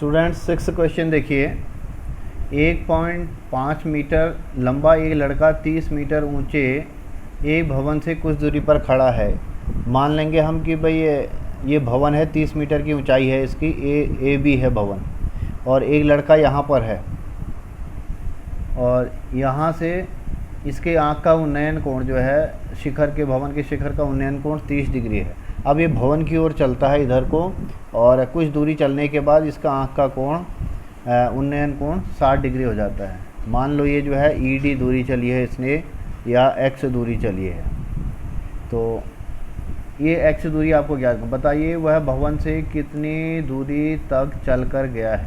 Students 6 question देखिए। 1.5 metre लंबा एक लड़का 30 मीटर ऊंचे एक भवन से कुछ दूरी पर खड़ा है। मान लेंगे हम कि भाई ये भवन है, 30 मीटर की ऊंचाई है इसकी, ए बी है भवन, और एक लड़का यहाँ पर है और यहाँ से इसके आँख का उन्नयन कोण जो है शिखर के, भवन के शिखर का उन्नयन कोण 30 डिग्री है। अब ये भवन की ओर चलता है इधर को, और कुछ दूरी चलने के बाद इसका आँख का कोण उन्नयन कोण 60 डिग्री हो जाता है। मान लो ये जो है ED दूरी चली है इसने, या X दूरी चली है। तो ये X दूरी आपको ज्ञात बताइए वह भवन से कितनी दूरी तक चल कर गया है।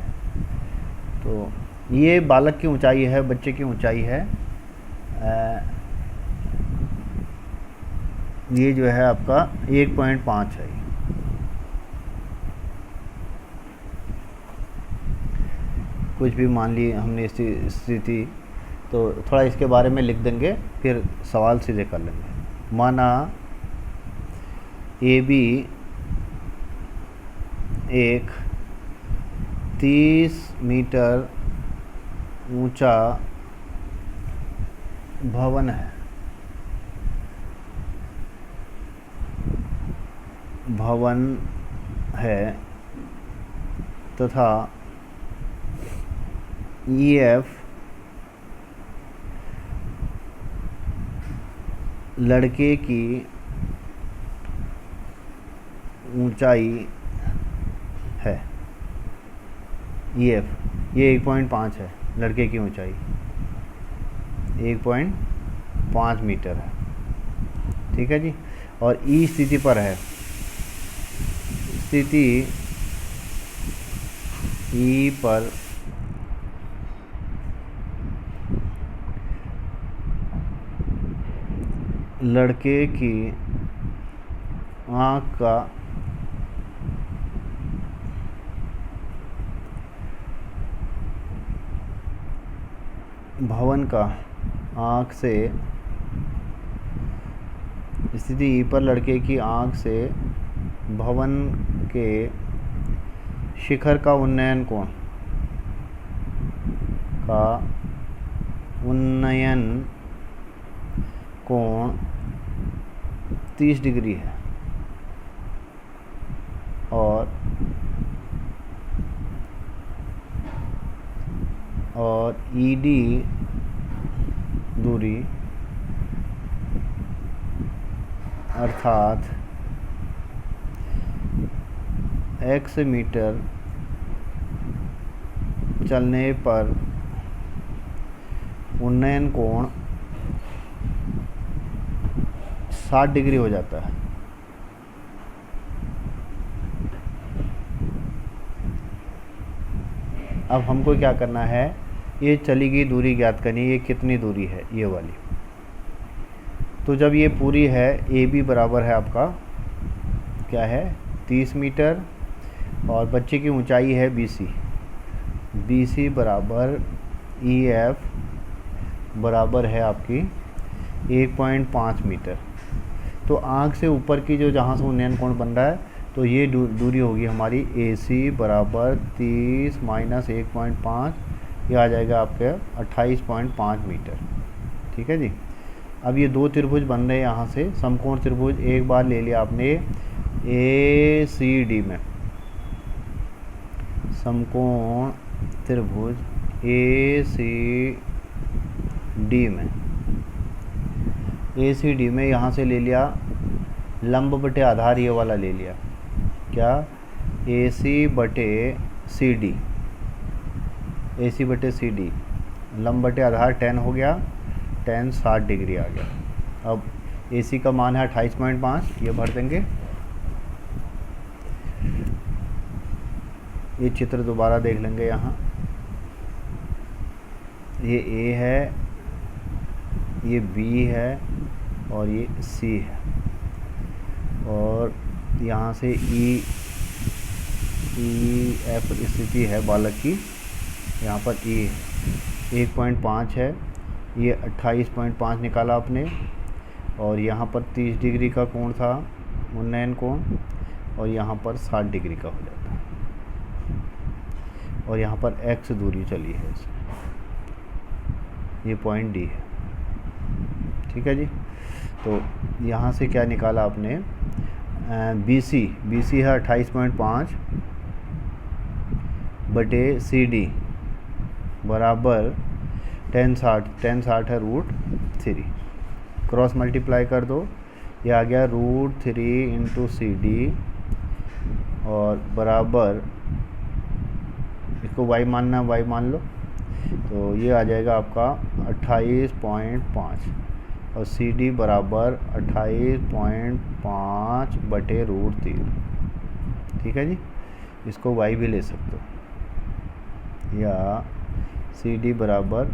तो ये बालक की ऊंचाई है, बच्चे की ऊंचाई है। ये जो है आपका 1.5 है। कुछ भी मान ली हमने स्थिति, तो थोड़ा इसके बारे में लिख देंगे, फिर सवाल सीधे कर लेंगे। माना AB एक 30 मीटर ऊंचा भवन है। तथा EF लड़के की ऊंचाई है। EF ये 1.5 है, लड़के की ऊंचाई 1.5 मीटर है, ठीक है जी। और E स्थिति पर है, स्थिति E पर लड़के की आँख का भवन का आँख से, स्थिति E पर लड़के की आँख से भवन के शिखर का उन्नयन कोण 30 डिग्री है, और ED दूरी अर्थात X मीटर चलने पर उन्नयन कोण 60 डिग्री हो जाता है। अब हमको क्या करना है, ये चली गई दूरी ज्ञात करनी है, ये कितनी दूरी है ये वाली। तो जब ये पूरी है, AB बराबर है आपका क्या है 30 मीटर, और बच्चे की ऊंचाई है BC बराबर EF बराबर है आपकी 1.5 मीटर। तो आँख से ऊपर की जो जहाँ से उन्नयन कोण बन रहा है, तो ये दूरी होगी हमारी AC बराबर 30 माइनस 1.5, ये आ जाएगा आपके 28.5 मीटर, ठीक है जी। अब ये दो त्रिभुज बन रहे हैं यहाँ से, समकोण त्रिभुज एक बार ले लिया आपने ACD में, समकोण त्रिभुज ACD में यहाँ से ले लिया लंब बटे आधार, ये वाला ले लिया क्या, AC बटे CD, लंब बटे आधार 10 हो गया, 10 60 डिग्री आ गया। अब AC का मान है 28.5, ये भर देंगे। ये चित्र दोबारा देख लेंगे। यहाँ ये A है, ये B है, और ये C है, और यहाँ से EF स्थिति है बालक की, यहाँ पर E है 1.5 है, ये 28.5 निकाला आपने, और यहाँ पर 30 डिग्री का कोण था उन्नयन कोण, और यहाँ पर 60 डिग्री का हो जाता है। और यहाँ पर x दूरी चली है इसमें, ये पॉइंट डी है। ठीक है जी। तो यहाँ से क्या निकाला आपने, BC है 28.5 बटे CD बराबर 1060 है √3, क्रॉस मल्टीप्लाई कर दो, ये आ गया √3 इंटू CD और बराबर, इसको y मानना, y मान लो, तो ये आ जाएगा आपका 28.5 और CD बराबर 28.5 बटे √3। ठीक है जी, इसको y भी ले सकते हो, या CD बराबर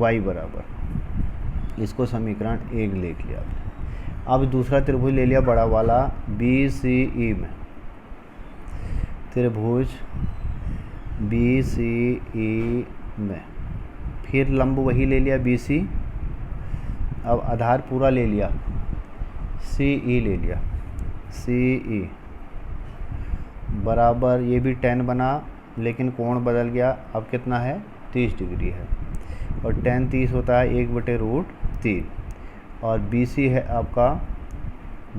y बराबर, इसको समीकरण 1 लिख लिया। अब दूसरा त्रिभुज ले लिया बड़ा वाला BCE में, त्रिभुज BCE में, फिर लंब वही ले लिया BC, अब आधार पूरा ले लिया, CE ले लिया, CE बराबर, ये भी 10 बना लेकिन कोण बदल गया, अब कितना है 30 डिग्री है, और 10 30 होता है 1/√3, और BC है आपका,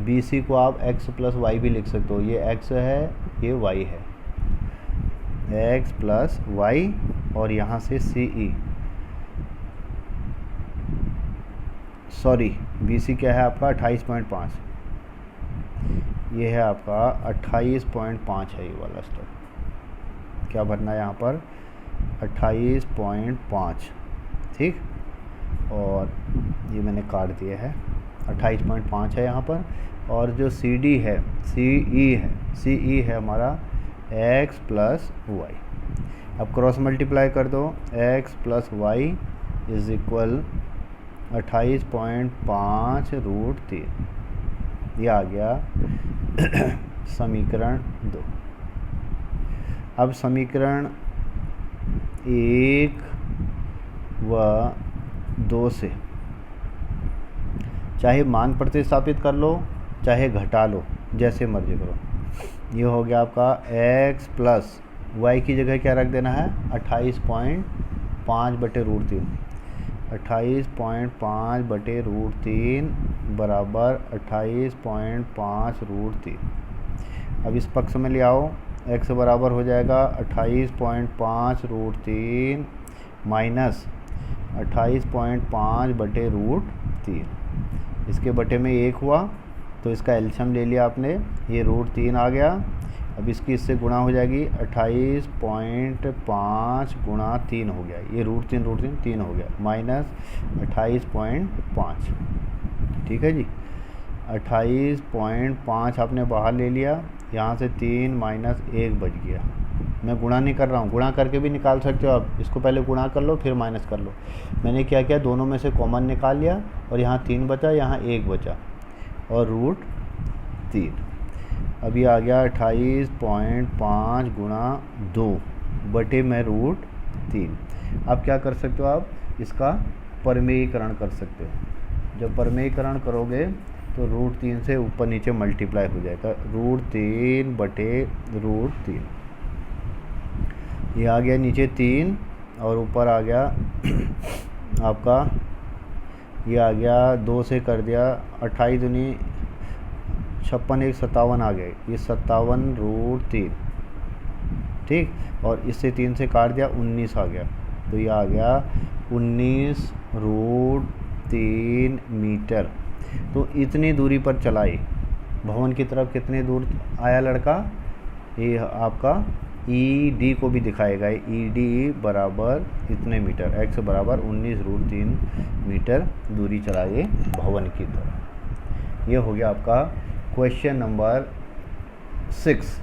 BC को आप x प्लस वाई भी लिख सकते हो, ये x है ये y है, x प्लस वाई, और यहाँ से CE, सॉरी BC क्या है आपका 28.5, ये है आपका 28.5 है, ये वाला स्टेप क्या भरना है यहाँ पर 28.5, ठीक, और ये मैंने काट दिया है 28.5 है यहाँ पर, और जो CD है CE है हमारा x प्लस वाई। अब क्रॉस मल्टीप्लाई कर दो, x plus y is equal 28.5 √3, ये आ गया समीकरण 2। अब समीकरण 1 व 2 से चाहे मान प्रतिस्थापित कर लो चाहे घटा लो, जैसे मर्जी करो। ये हो गया आपका x प्लस वाई की जगह क्या रख देना है 28.5 बटे √3, 28.5 बटे √3 बराबर 28.5 √3। अब इस पक्ष में ले आओ, x बराबर हो जाएगा 28.5 √3 माइनस 28.5 बटे √3, इसके बटे में 1 हुआ तो इसका एलसीएम ले लिया आपने, ये √3 आ गया। अब इसकी इससे गुणा हो जाएगी, 28.5 गुणा 3 हो गया, ये √3 3 हो गया, माइनस 28.5। ठीक है जी, 28.5 आपने बाहर ले लिया, यहाँ से 3 माइनस 1 बच गया। मैं गुणा नहीं कर रहा हूँ, गुणा करके भी निकाल सकते हो आप, इसको पहले गुणा कर लो फिर माइनस कर लो। मैंने क्या किया, दोनों में से कॉमन निकाल लिया और यहाँ 3 बचा, यहाँ 1 बचा और √3। अभी आ गया 28.5 गुणा 2 बटे में √3। अब क्या कर सकते हो आप, इसका परमेयीकरण कर सकते हो। जब परमेयीकरण करोगे तो √3 से ऊपर नीचे मल्टीप्लाई हो जाएगा, √3 बटे √3। ये आ गया नीचे 3 और ऊपर आ गया आपका, ये आ गया 2 से कर दिया, 28 दूनी 56, 1 57 आ गए, ये 57 √3, ठीक, और इससे 3 से काट दिया 19 आ गया, तो ये आ गया 19 √3 मीटर। तो इतनी दूरी पर चलाई, भवन की तरफ कितने दूर आया लड़का, ये आपका ED को भी दिखाएगा, ED बराबर इतने मीटर, x बराबर 19 √3 मीटर दूरी चलाइए भवन की तरफ। ये हो गया आपका क्वेश्चन नंबर 6।